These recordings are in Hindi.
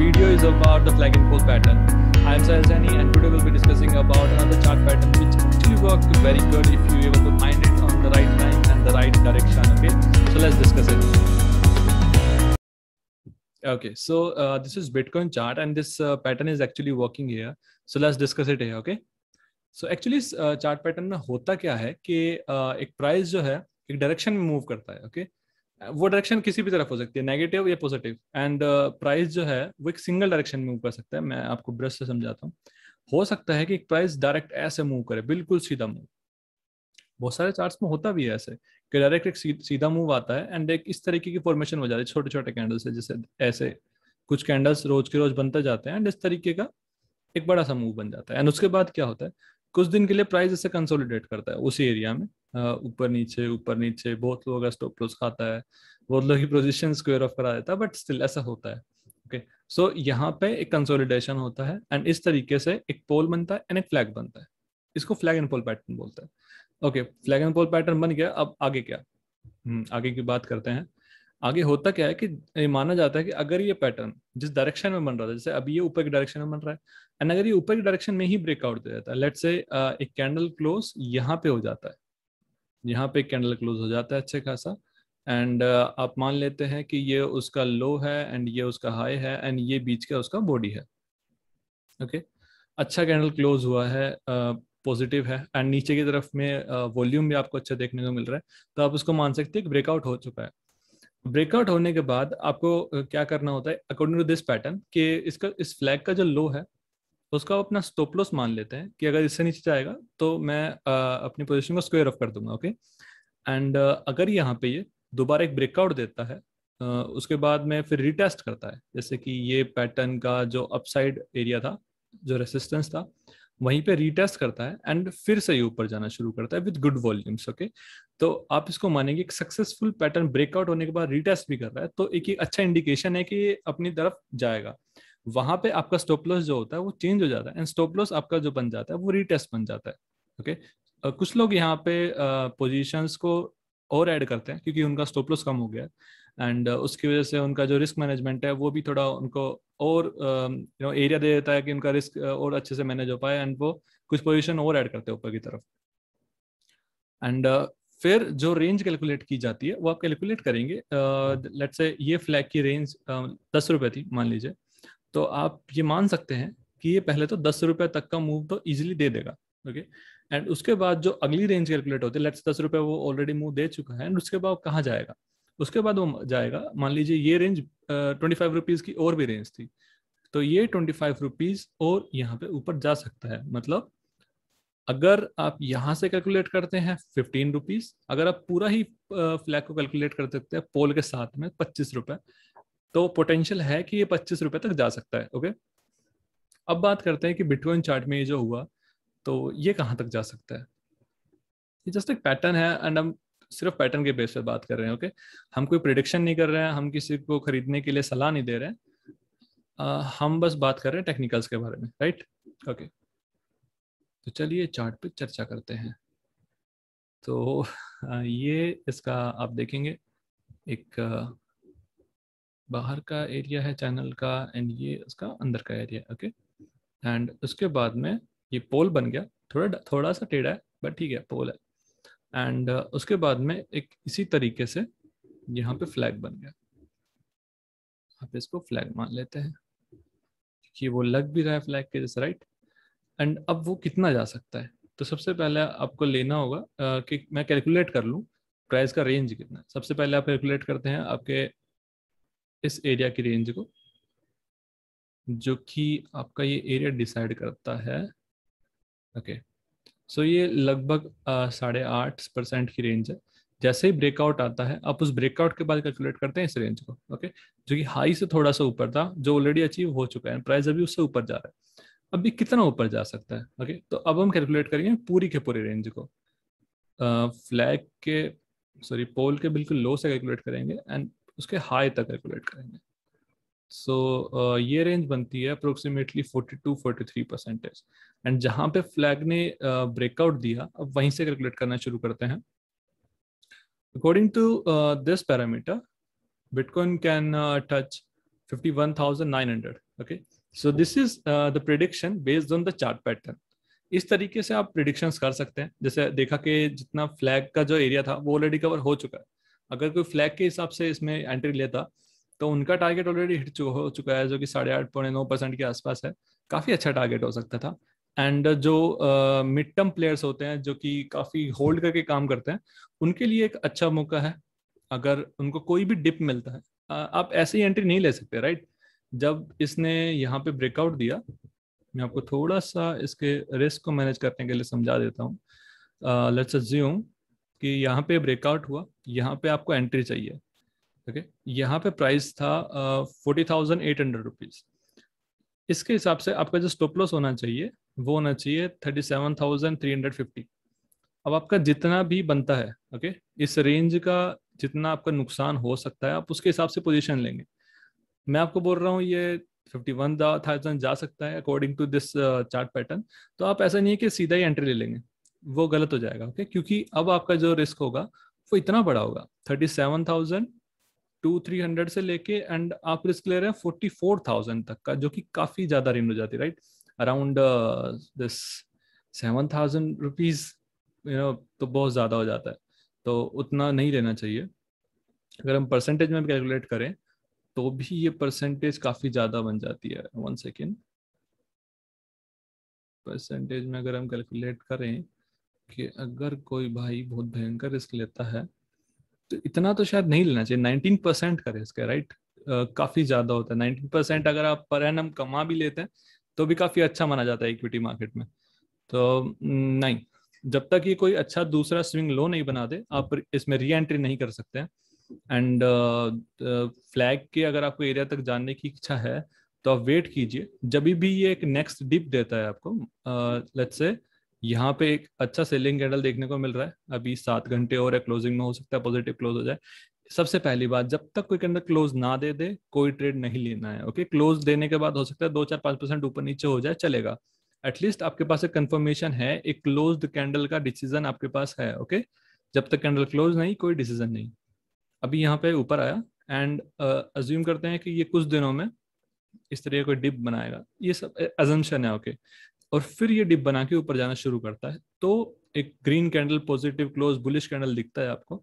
video is about the flag and pole pattern. I am Sahil Saini and today we'll be discussing about another chart pattern which actually works very good if you able to mind it on the right time and the right direction. Okay, so let's discuss it. Okay, so this is Bitcoin chart and this pattern is actually working here. So let's discuss it here. Okay, so actually chart pattern में होता क्या है कि एक प्राइस जो है एक डायरेक्शन में मूव करता है. ओके, वो डायरेक्शन किसी भी तरफ हो सकती है, नेगेटिव या पॉजिटिव. एंड प्राइस जो है वो एक सिंगल डायरेक्शन में मूव कर सकता है. मैं आपको ब्रश से समझाता हूँ. हो सकता है कि एक प्राइस डायरेक्ट ऐसे मूव करे, बिल्कुल सीधा मूव. बहुत सारे चार्ट्स में होता भी है ऐसे कि डायरेक्ट एक सीधा मूव आता है एंड एक इस तरीके की फॉर्मेशन हो जाती है छोटे छोटे कैंडल से. जैसे ऐसे कुछ कैंडल्स रोज के रोज बनते जाते हैं एंड इस तरीके का एक बड़ा सा मूव बन जाता है. एंड उसके बाद क्या होता है, कुछ दिन के लिए प्राइस ऐसे कंसोलिडेट करता है उसी एरिया में, ऊपर नीचे. बहुत लोगों का स्टॉप लॉस खाता है, बहुत लोग की पोजीशन स्क्वायर ऑफ करा देता है, बट स्टिल ऐसा होता है. ओके, सो यहाँ पे एक कंसोलिडेशन होता है एंड इस तरीके से एक पोल बनता है एंड एक फ्लैग बनता है. इसको फ्लैग एंड पोल पैटर्न बोलते हैं. Okay, flag and pole pattern बन गया. अब आगे क्या, आगे की बात करते हैं. आगे होता क्या है कि माना जाता है कि अगर ये पैटर्न जिस डायरेक्शन में बन रहा था, जैसे अभी ये ऊपर की डायरेक्शन में बन रहा है, एंड अगर ये ऊपर की डायरेक्शन में ही ब्रेकआउट दे देता है, लेट्स से एक कैंडल क्लोज यहाँ पे हो जाता है, यहाँ पे एक कैंडल क्लोज हो जाता है अच्छे खासा, एंड आप मान लेते हैं कि ये उसका लो है एंड ये उसका हाई है एंड ये बीच का उसका बॉडी है. ओके, अच्छा कैंडल क्लोज हुआ है, पॉजिटिव है एंड नीचे की तरफ में वॉल्यूम भी आपको अच्छा देखने को मिल रहा है, तो आप उसको मान सकते हैं कि ब्रेकआउट हो चुका है. ब्रेकआउट होने के बाद आपको क्या करना होता है अकॉर्डिंग टू दिस पैटर्न कि इसका इस फ्लैग का जो लो है उसका अपना स्टॉप लॉस मान लेते हैं कि अगर इससे नीचे जाएगा तो मैं अपनी पोजीशन को स्क्वायर ऑफ कर दूंगा. ओके, एंड अगर यहाँ पे ये दोबारा एक ब्रेकआउट देता है, उसके बाद में फिर रिटेस्ट करता है, जैसे कि ये पैटर्न का जो अपसाइड एरिया था, जो रेसिस्टेंस था, वहीं पे रिटेस्ट करता है एंड फिर से ऊपर जाना शुरू करता है विद गुड वॉल्यूम्स. ओके, तो आप इसको मानेंगे कि सक्सेसफुल पैटर्न ब्रेकआउट होने के बाद रिटेस्ट भी कर रहा है, तो एक अच्छा इंडिकेशन है कि ये अपनी तरफ जाएगा. वहां पे आपका स्टॉप लॉस जो होता है वो चेंज हो जाता है एंड स्टॉप लॉस आपका जो बन जाता है वो रिटेस्ट बन जाता है. ओके, कुछ लोग यहाँ पे पोजीशंस को और ऐड करते हैं क्योंकि उनका स्टॉप लॉस कम हो गया एंड उसकी वजह से उनका जो रिस्क मैनेजमेंट है वो भी थोड़ा उनको और एरिया दे देता है कि उनका रिस्क और अच्छे से मैनेज हो पाए एंड वो कुछ पोजीशन और ऐड करते हैं ऊपर की तरफ. एंड फिर जो रेंज कैलकुलेट की जाती है वो आप कैलकुलेट करेंगे. लेट्स से ये फ्लैग की रेंज 10 रुपये थी मान लीजिए, तो आप ये मान सकते हैं कि ये पहले तो 10 रुपये तक का मूव तो इजीली दे देगा. ओके, एंड उसके बाद जो अगली रेंज कैलकुलेट होती है, लेट्स 10 रुपये वो ऑलरेडी मूव दे चुका है एंड उसके बाद कहाँ जाएगा, उसके बाद वो जाएगा, मान लीजिए ये रेंज 25 रुपीज़ की और भी रेंज थी, तो ये 25 रुपीज़ और यहाँ पे ऊपर जा सकता है. मतलब अगर आप यहाँ से कैलकुलेट करते हैं 15 रुपीज़, अगर आप पूरा ही फ्लैग को कैलकुलेट कर सकते हैं पोल के साथ में 25 रुपये, तो पोटेंशियल है कि ये 25 रुपये तक जा सकता है. ओके, अब बात करते हैं कि बिटकॉइन चार्ट में ये जो हुआ तो ये कहाँ तक जा सकता है. ये जस्ट एक पैटर्न है एंड हम सिर्फ पैटर्न के बेस पे बात कर रहे हैं. ओके, हम कोई प्रिडिक्शन नहीं कर रहे हैं, हम किसी को खरीदने के लिए सलाह नहीं दे रहे हैं, हम बस बात कर रहे हैं टेक्निकल्स के बारे में, राइट. ओके, तो चलिए चार्ट पे चर्चा करते हैं. तो ये इसका आप देखेंगे एक बाहर का एरिया है चैनल का एंड ये इसका अंदर का एरिया. ओके, एंड उसके बाद में ये पोल बन गया, थोड़ा सा टेढ़ा है बट ठीक है, पोल है. एंड उसके बाद में एक इसी तरीके से यहाँ पे फ्लैग बन गया. आप इसको फ्लैग मान लेते हैं कि वो लग भी रहा है फ्लैग के जैसे, राइट. एंड अब वो कितना जा सकता है, तो सबसे पहले आपको लेना होगा कि मैं कैलकुलेट कर लूँ प्राइस का रेंज कितना है. सबसे पहले आप कैलकुलेट करते हैं आपके इस एरिया की रेंज को, जो कि आपका ये एरिया डिसाइड करता है. ओके, सो ये लगभग 8.5% की रेंज है. जैसे ही ब्रेकआउट आता है आप उस ब्रेकआउट के बाद कैलकुलेट करते हैं इस रेंज को. ओके, जो कि हाई से थोड़ा सा ऊपर था, जो ऑलरेडी अचीव हो चुका है, प्राइस अभी उससे ऊपर जा रहा है. अभी कितना ऊपर जा सकता है. ओके, तो अब हम कैलकुलेट करेंगे पूरी के पूरी रेंज को, फ्लैग के पोल के बिल्कुल लो से कैलकुलेट करेंगे एंड उसके हाई तक कैलकुलेट करेंगे. सो ये रेंज बनती है अप्रोक्सीमेटली 42-43%. एंड जहाँ पे फ्लैग ने ब्रेकआउट दिया, अब वहीं से कैलकुलेट करना शुरू करते हैं. According to this parameter, Bitcoin can touch 51,900. Okay, so this is the prediction based on the chart pattern. इस तरीके से आप प्रिडिक्शंस कर सकते हैं. जैसे देखा कि जितना फ्लैग का जो एरिया था वो ऑलरेडी कवर हो चुका है. अगर कोई फ्लैग के हिसाब से इसमें एंट्री लेता तो उनका टारगेट ऑलरेडी हिट हो चुका है, जो कि 8.9% के आसपास है. काफ़ी अच्छा टारगेट हो सकता था. एंड जो मिड टर्म प्लेयर्स होते हैं जो कि काफ़ी होल्ड करके काम करते हैं, उनके लिए एक अच्छा मौका है. अगर उनको कोई भी डिप मिलता है, आप ऐसे ही एंट्री नहीं ले सकते, राइट. जब इसने यहाँ पे ब्रेकआउट दिया, मैं आपको थोड़ा सा इसके रिस्क को मैनेज करने के लिए समझा देता हूँ. लेट्स अज्यूम कि यहाँ पे ब्रेकआउट हुआ, यहाँ पे आपको एंट्री चाहिए. ओके, यहाँ पे प्राइस था 40,800 रुपीज. इसके हिसाब से आपका जो स्टॉप लॉस होना चाहिए वो होना चाहिए 37,350. अब आपका जितना भी बनता है, ओके, इस रेंज का जितना आपका नुकसान हो सकता है आप उसके हिसाब से पोजीशन लेंगे. मैं आपको बोल रहा हूँ ये 51,000 जा सकता है according to this chart pattern. तो आप ऐसा नहीं है कि सीधा ही एंट्री ले लेंगे, वो गलत हो जाएगा. ओके, क्योंकि अब आपका जो रिस्क होगा वो इतना बड़ा होगा, 37,300 से लेके, एंड आप रिस्क ले रहे हैं 44,000 तक का, जो कि काफी ज्यादा रेंज हो जाती है, राइट. अराउंड दिस 7,000 रुपीज, तो बहुत ज्यादा हो जाता है. तो उतना नहीं लेना चाहिए. अगर हम परसेंटेज में कैलकुलेट करें तो भी ये परसेंटेज काफी ज्यादा बन जाती है. 1 सेकेंड. परसेंटेज में अगर हम कैलकुलेट करें कि अगर कोई भाई बहुत भयंकर रिस्क लेता है तो इतना तो शायद नहीं लेना चाहिए. 19% का रिस्क है, राइट. काफी ज्यादा होता है 19%. अगर आप पर एनम कमा भी लेते हैं तो भी काफी अच्छा माना जाता है इक्विटी मार्केट में. तो नहीं, जब तक ये कोई अच्छा दूसरा स्विंग लो नहीं बना दे आप इसमें री एंट्री नहीं कर सकते हैं. एंड फ्लैग के अगर आपको एरिया तक जानने की इच्छा है तो आप वेट कीजिए. जब भी ये एक नेक्स्ट डिप देता है आपको, लेट्स से यहाँ पे एक अच्छा सेलिंग कैंडल देखने को मिल रहा है, अभी 7 घंटे और क्लोजिंग में हो सकता है पॉजिटिव क्लोज हो जाए. सबसे पहली बात, जब तक कोई कैंडल क्लोज ना दे दे कोई ट्रेड नहीं लेना है. ओके, क्लोज देने के बाद हो सकता है 2-4-5% ऊपर नीचे हो जाए, चलेगा. एटलीस्ट आपके पास एक कंफर्मेशन है, एक क्लोज्ड कैंडल का डिसीजन आपके पास है. ओके, जब तक कैंडल क्लोज नहीं कोई डिसीजन नहीं. अभी यहाँ पे ऊपर आया एंड अज्यूम करते हैं कि ये कुछ दिनों में इस तरह का कोई डिप बनाएगा, ये सब अजम्पशन है. ओके, और फिर ये डिप बना के ऊपर जाना शुरू करता है तो एक green candle positive close bullish candle दिखता है आपको,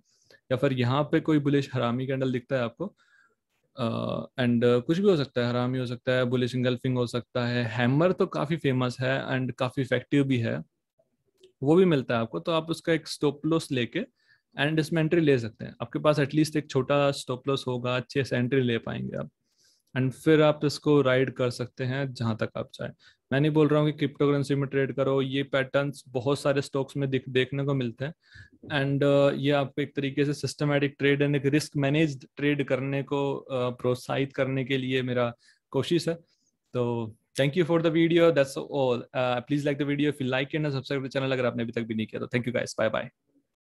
या फिर यहाँ पे कोई बुलिश हरामी कैंडल दिखता है आपको. एंड कुछ भी हो सकता है, हरामी हो सकता है, बुलिश इंगल्फिंग हो सकता है, हैमर तो काफी फेमस है एंड काफी इफेक्टिव भी है, वो भी मिलता है आपको. तो आप उसका एक स्टॉप लॉस लेके एंड इसमें एंट्री ले सकते हैं. आपके पास एटलीस्ट एक छोटा स्टॉप लॉस होगा, अच्छे से एंट्री ले पाएंगे आप, एंड फिर आप इसको राइड कर सकते हैं जहां तक आप चाहें. मैं नहीं बोल रहा हूँ कि क्रिप्टो करेंसी में ट्रेड करो, ये पैटर्न्स बहुत सारे स्टॉक्स में देखने को मिलते हैं. एंड ये आपको एक तरीके से सिस्टमैटिक ट्रेड एंड एक रिस्क मैनेज्ड ट्रेड करने को प्रोत्साहित करने के लिए मेरा कोशिश है. तो thank you for the video, that's all. Please like the video if you like it, and subscribe the channel अगर आपने अभी तक भी नहीं किया तो. Thank you guys, bye bye.